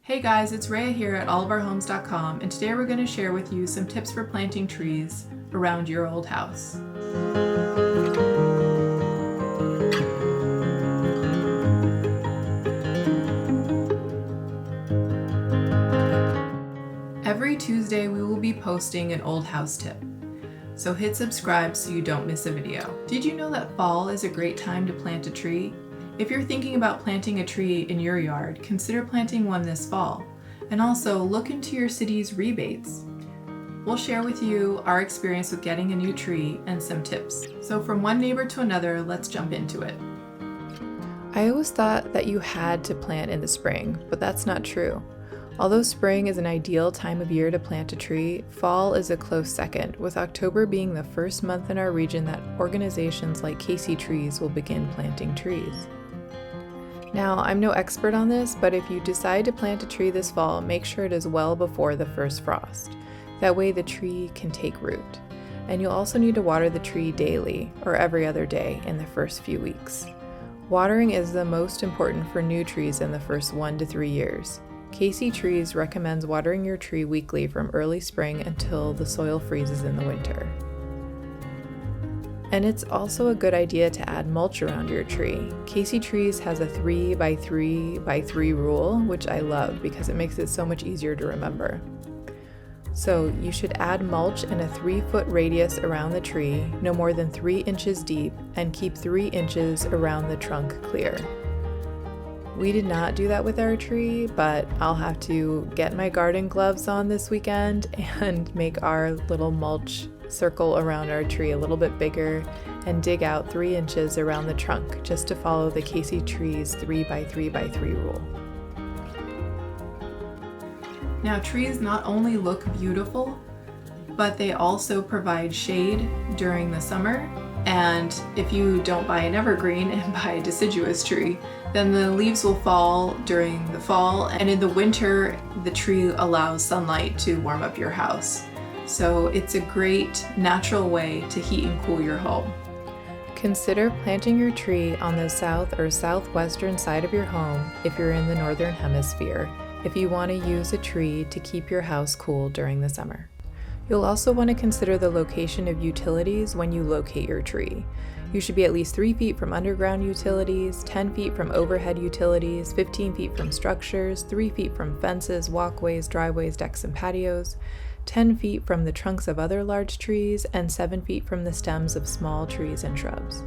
Hey guys, it's Rhea here at allofourhomes.com, and today we're going to share with you some tips for planting trees around your old house. Every Tuesday we will be posting an old house tip, so hit subscribe so you don't miss a video. Did you know that fall is a great time to plant a tree? If you're thinking about planting a tree in your yard, consider planting one this fall. And also look into your city's rebates. We'll share with you our experience with getting a new tree and some tips. So from one neighbor to another, let's jump into it. I always thought that you had to plant in the spring, but that's not true. Although spring is an ideal time of year to plant a tree, fall is a close second, with October being the first month in our region that organizations like Casey Trees will begin planting trees. Now, I'm no expert on this, but if you decide to plant a tree this fall, make sure it is well before the first frost. That way the tree can take root. And you'll also need to water the tree daily, or every other day, in the first few weeks. Watering is the most important for new trees in the first 1 to 3 years. Casey Trees recommends watering your tree weekly from early spring until the soil freezes in the winter. And it's also a good idea to add mulch around your tree. Casey Trees has a 3 by 3 by 3 rule, which I love because it makes it so much easier to remember. So you should add mulch in a 3-foot radius around the tree, no more than 3 inches deep, and keep 3 inches around the trunk clear. We did not do that with our tree, but I'll have to get my garden gloves on this weekend and make our little mulch circle around our tree a little bit bigger and dig out 3 inches around the trunk just to follow the Casey Trees 3 by 3 by 3 rule. Now, trees not only look beautiful, but they also provide shade during the summer. And if you don't buy an evergreen and buy a deciduous tree, then the leaves will fall during the fall, and in the winter the tree allows sunlight to warm up your house. So it's a great natural way to heat and cool your home. Consider planting your tree on the south or southwestern side of your home if you're in the northern hemisphere, if you want to use a tree to keep your house cool during the summer. You'll also want to consider the location of utilities when you locate your tree. You should be at least 3 feet from underground utilities, 10 feet from overhead utilities, 15 feet from structures, 3 feet from fences, walkways, driveways, decks, and patios, 10 feet from the trunks of other large trees, and 7 feet from the stems of small trees and shrubs.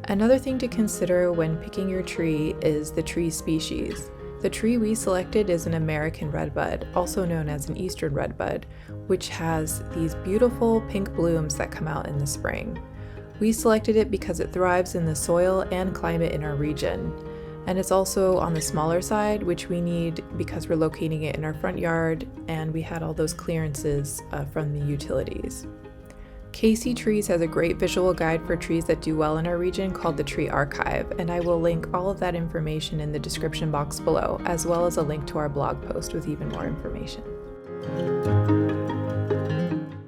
Another thing to consider when picking your tree is the tree species. The tree we selected is an American redbud, also known as an eastern redbud, which has these beautiful pink blooms that come out in the spring. We selected it because it thrives in the soil and climate in our region. And it's also on the smaller side, which we need because we're locating it in our front yard and we had all those clearances from the utilities. Casey Trees has a great visual guide for trees that do well in our region called the Tree Archive, and I will link all of that information in the description box below, as well as a link to our blog post with even more information.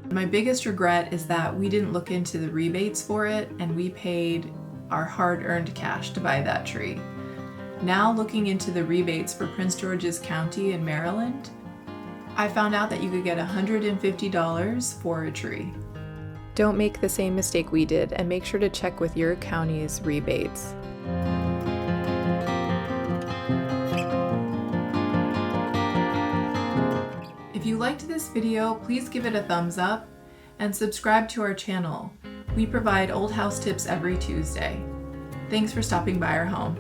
My biggest regret is that we didn't look into the rebates for it, and we paid our hard-earned cash to buy that tree. Now looking into the rebates for Prince George's County in Maryland, I found out that you could get $150 for a tree. Don't make the same mistake we did, and make sure to check with your county's rebates. If you liked this video, please give it a thumbs up and subscribe to our channel. We provide old house tips every Tuesday. Thanks for stopping by our home.